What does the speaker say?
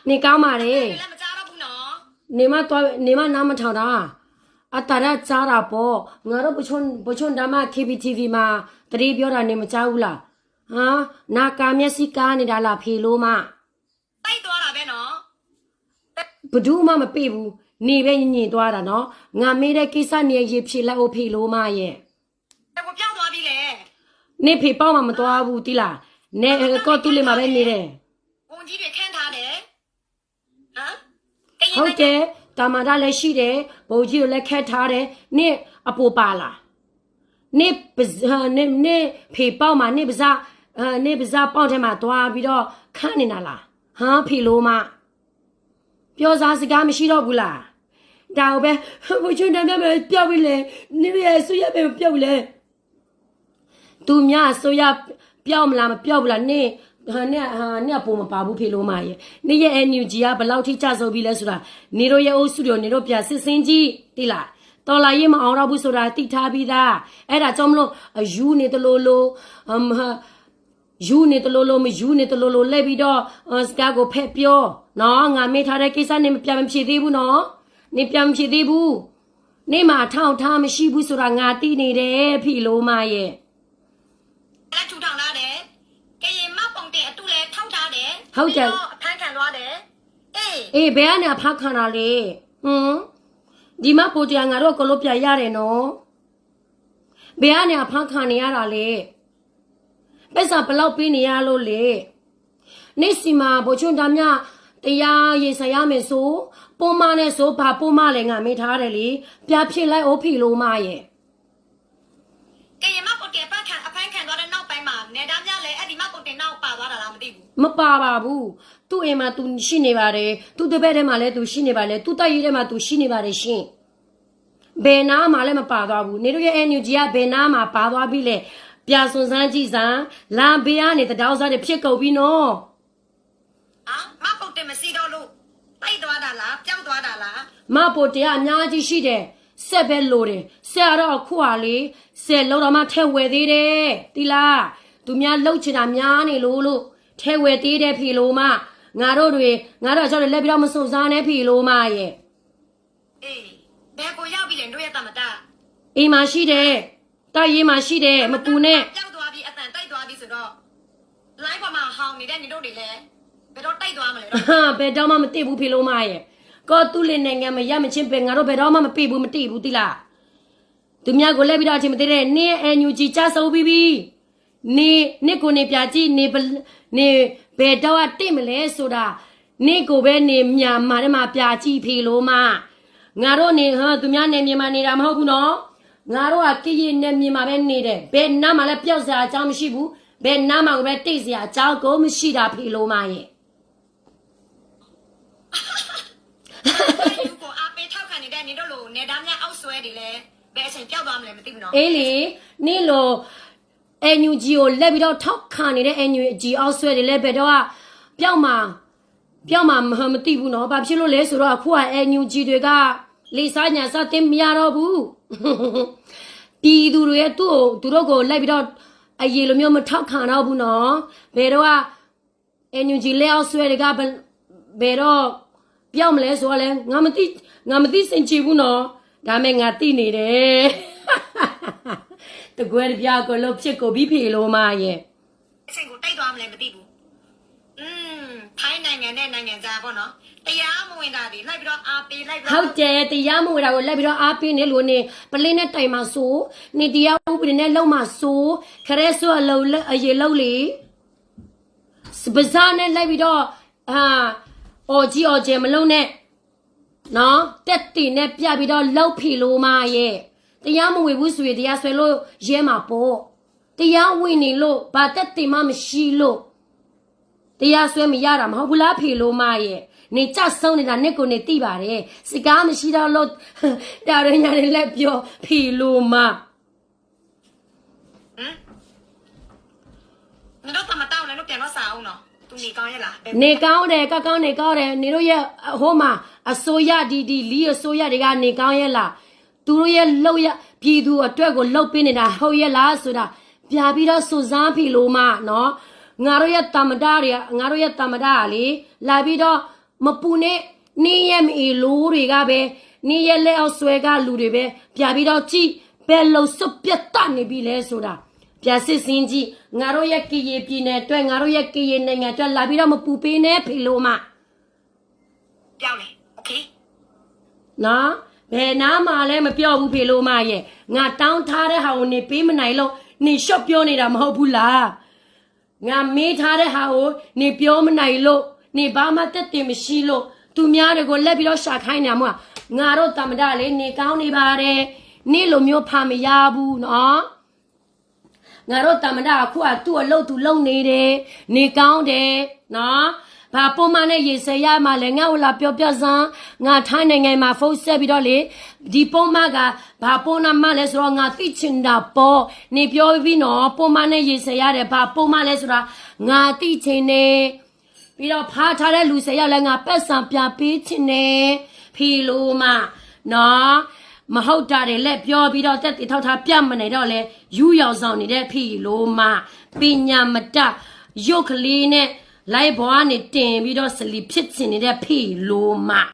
နေကောင်းပါလေနေမတော့နေမနားမထောင်တာအတရကြားတာပေါ့ငါတို့ပချွန်ဓမ္မ KBTV မှာတတိပြောတာနေမကြောက်ဘူးလားဟာနာကာမျက်စိကားနေတာလားဖေလို့မတိုက်သွားတာပဲနော်ဘဒူးမှမပြေဘူးနေပဲညင်သွားတာနော်ငါမေးတဲ့ကိစ္စနေရေဖြေလိုက်ဖို့ဖေလို့မရဲ့ကိုပြောင်းသွားပြီလေနေဖေပေါက်မှမသွားဘူးတိလားနေကောတူးလေးမှာပဲနေတယ်ဝန်ကြီးတွေခန့်ထားတယ်ဟမ်ဟုတ်တယ်တာမာတာလည်းရှိတယ်ဘုံကြီးကိုလည်းခက်ထားတယ်နေအပူပါလားနေဖေပေါက်မှာနေပါစားနေပါစားပေါက်ထဲမှာသွားပြီးတော့ခန့်နေတာလားဟာဖေလို့မပြောစားစကားမရှိတော့ဘူးလားဒါပဲဘုချွန်းတမ်းပဲပြောက်ပြီလေနေရဲ့ဆွရပဲပြောက်ပြီလေသူများဆွရပြောက်မလားမပြောက်ဘူးလားနေနေပုံမပါဘူးဖေလို့မရဲ့နေရဲ့ NUG ကဘယ်လောက်ထိကြဆိုပြီးလဲဆိုတာနေတို့ရဲ့အုပ်စုတွေနေတို့ပြစစ်စင်းကြီးတိလားတော်လာရေးမအောင်တော့ဘူးဆိုတာတိထားပြီးသားအဲ့ဒါကြောင့်မလို့ယူနေတလို့လို့ယူနေတလို့လို့မယူနေတလို့လို့လဲပြီးတော့စကားကိုဖက်ပြောနော်ငါမေးထားတဲ့ကိစ္စနေမပြန်မဖြေသေးဘူးနော်နေပြန်မဖြေသေးဘူးနေမှာထောက်ထားမရှိဘူးဆိုတာငါသိနေတယ်ဖေလို့မရဲ့လက်ထူထောင်ထားတယ်ကရင်မပုံတဲ့အတူလဲထောက်ထားတယ်ဟုတ်တယ်အဖမ်းခံသွားတယ်အေးဘယ်ကနေအဖမ်းခံတာလဲဒီမှာပိုတရားငါတို့ကလို့ပြရတယ်နော်ဘယ်ကနေအဖမ်းခံနေရတာလဲပက်စာဘလောက်ပေးနေရလို့လေနေစီမှာဘိုချွန်းတမ်းမြတရားရေးဆိုင်ရမယ်ဆိုပုံမနဲ့ဆိုဘာပုံမလဲငါမေးထားတယ်လေပြဖြစ်လိုက်အိုးဖီလို့မရဲ့ကရင်မပုံတဲ့အဖမ်းခံသွားတဲ့နောက်ပိုင်းမှာနေသားများလည်းအဲ့ဒီမပုံတဲ့နောက်ပါသွားတာလားမသိဘူးမပါပါဘူးသူ့အိမ်မှာသူရှိနေပါတယ်သူ့တပည့်ထဲမှာလည်းသူရှိနေပါလေသူ့တိုက်ရေးထဲမှာသူရှိနေပါတယ်ရှင်ဘယ်နာမှလည်းမပါသွားဘူးနေတို့ရဲ့ NUG ကဘယ်နာမှပါသွားပြီလေပြစွန်စမ်းကြည့်စမ်းလာဘေးကနေတတောင်းစားတွေဖြစ်ကုန်ပြီနော်မပုံတဲ့မရှိတော့လို့တိုက်သွားတာလားပြောက်သွားတာလားမပိုတရားအများကြီးရှိတယ်ဆက်ပဲလို့တယ်ဆက်တော့ခုဟာလေဆက်လုံးတော့မှထဲဝယ်သေးတယ်တီလားသူများလှုပ်ချင်တာများနေလို့ထဲဝယ်သေးတယ်ဖေလို့မငါတို့ကြောင့်လက်ပြီးတော့မစုံစားနဲ့ဖေလို့မရဲ့အေးဘယ်ကိုရောက်ပြီလဲတို့ရဲ့တမတာအိမ်မှာရှိတယ်တိုက်ရေးမှာရှိတယ်မပူနဲ့ပြောက်သွားပြီအတန်တိုက်သွားပြီဆိုတော့ live ပေါ်မှာဟောင်းနေတဲ့နေတို့တွေလည်းဘယ်တော့တိုက်သွားမလဲတော့ဟာဘယ်တော့မှမသိဘူးဖေလို့မရဲ့ကောသူ့လေနိုင်ငံမရမချင်းပဲငါတို့ဘယ်တော့မှမပြေဘူးမသိဘူးတိလားသူများကိုလက်ပြီးတော့အချင်းမသိတဲ့နင်း NUG ကြဆိုပြီးပြီနေကိုနေပြကြည့်နေဘယ်တော့တိမလဲဆိုတာနေကိုပဲနေမြန်မာထဲမှာပြကြည့်ဖေလို့မငါတို့နေဟာသူများနေမြန်မာနေတာမဟုတ်ဘူးနော်ငါတို့ကကြည်ရနေမြန်မာပဲနေတယ်ဘယ်နားမှလည်းပျောက်စရာအကြောင်းမရှိဘူးဘယ်နားမှပဲတိတ်စရာအကြောင်းကိုမရှိတာဖေလို့မရဲ့ကိုအားပေးထောက်ခံနေတဲ့နေတို့လိုနေသားများအောက်ဆွဲတွေလည်းဘယ်အချိန်ပြောက်သွားမလဲမသိဘူးနော်အေးလေနေလို NUG ကိုလက်ပြီးတော့ထောက်ခံနေတဲ့ NUG အောက်ဆွဲတွေလည်းဘယ်တော့ပြောက်မှာမသိဘူးနော်ဘာဖြစ်လို့လဲဆိုတော့အခုက NUG တွေကလေစားညာစားတင်မရတော့ဘူးပြည်သူတွေသူတို့ကိုလိုက်ပြီးတော့အရေးလိုမျိုးမထောက်ခံတော့ဘူးနော်ဘယ်တော့NUG လက်အောက်ဆွဲတွေကဘယ်တော့ပြောင်းမလဲဆိုတော့လဲငါမသိစင်ချဘူးနော်ဒါမဲ့ငါသိနေတယ်တကွဲပြကိုလို့ဖြစ်ကိုပြီးဖေလို့မရဲ့အချိန်ကိုတိုက်သွားမလဲမသိဘူးထိုင်းနိုင်ငံနဲ့နိုင်ငံသားပေါ့နော်တရားမဝင်တာတွေလိုက်ပြီးတော့အားပေးလိုက်ဟုတ်တယ်တရားမဝင်တာကိုလိုက်ပြီးတော့အားပေးနေလို့နေပလင်းနဲ့တိုင်မှာဆိုနေတရားဥပဒေနဲ့လုံမှာဆိုခရဲဆိုအလုံအရေလုံလေပဇာနဲ့လိုက်ပြီးတော့အော်ကြီးမလုံနဲ့နော်တက်တီနဲ့ပြပြီးတော့လောက်ဖီလို့မရဲ့တရားမဝင်ဘူးဆိုရင်တရားဆွဲလို့ရဲမှာပေါ့တရားဝင်နေလို့ဘာတက်တီမှမရှိလို့တရားဆွဲမရတာမဟုတ်ဘူးလားဖီလို့မရဲ့နေကြဆုံးနေတာနဲ့ကိုနေတိပါတယ်စကားမရှိတော့လို့တာရညာတွေလက်ပြောဖီလို့မနေတော့တမတောင်းလည်းတော့ပြန်တော့စားအောင်နော်သူနေကောင်းရဲ့လားနေကောင်းတယ်ကောင်းနေကောင်းတယ်နေတို့ရဲ့ဟိုမှာအစိုးရဒီလီအစိုးရတွေကနေကောင်းရဲ့လားသူတို့ရဲ့လှုပ်ရပြည်သူအတွက်ကိုလှုပ်ပေးနေတာဟုတ်ရဲ့လားဆိုတာပြပြီးတော့စူစားဖီလို့မနော်ငါတို့ရဲ့တမတာတွေကငါတို့ရဲ့တမတာကလေလာပြီးတော့ မပူနဲ့နင်းရဲ့မေလိုတွေကပဲနင်းရဲ့လက်အောက်ဆွဲကလူတွေပဲပြပြီးတော့ကြည့်ဘယ်လုံစွတ်ပြတ်တနေပြီလဲဆိုတာပြစစ်စင်းကြီးငါတို့ရဲ့ကရေပြည်နယ်အတွက်ငါတို့ရဲ့ကရေနိုင်ငံအတွက်လာပြီးတော့မပူပေးနဲ့ဖေလို့မ ပြောင်းလေโอเค နော်ဘယ်နာမှလည်းမပြောဘူးဖေလို့မရဲ့ငါတောင်းထားတဲ့ဟာကိုနေပေးမနိုင်လို့နေရှော့ပြောနေတာမဟုတ်ဘူးလားငါမေးထားတဲ့ဟာကိုနေပြောမနိုင်လို့နေဘာမှတက်တင်မရှိလို့သူများတွေကိုလက်ပြီးတော့ရှာခိုင်းနေမှာငါတို့တမ္မဒလေးနေကောင်းနေပါတယ်နေလိုမျိုးဖာမရဘူးနော်ငါတို့တမ္မဒအခုကသူ့အလုပ်သူလုပ်နေတယ်နေကောင်းတယ်နော်ဘာပုံမှန်နဲ့ရေစရမှလည်းငါ့ကိုလာပြောစမ်းငါထိုင်းနိုင်ငံမှာဖုန်းဆက်ပြီးတော့လေဒီပုံမှန်ကဘာပုံမှန်လဲဆိုတော့ငါသိချင်တာပေါ့နေပြောပြီးနော်ပုံမှန်နဲ့ရေစရတယ်ဘာပုံမှန်လဲဆိုတာငါသိချင်နေပြီးတော့ဖားထားတဲ့လူ10ယောက်လည်းငါပက်ဆံပြပေးချင်နေဖီလိုမနော်မဟုတ်တာတွေလက်ပြောပြီးတော့တက်တီထောက်ထားပြမနေတော့လေယူရောက်ဆောင်နေတဲ့ဖီလိုမပညာမတရုတ်ကလေးနဲ့လိုက်ဘွားနေတင်ပြီးတော့စလီဖြစ်ချင်နေတဲ့ဖီလိုမ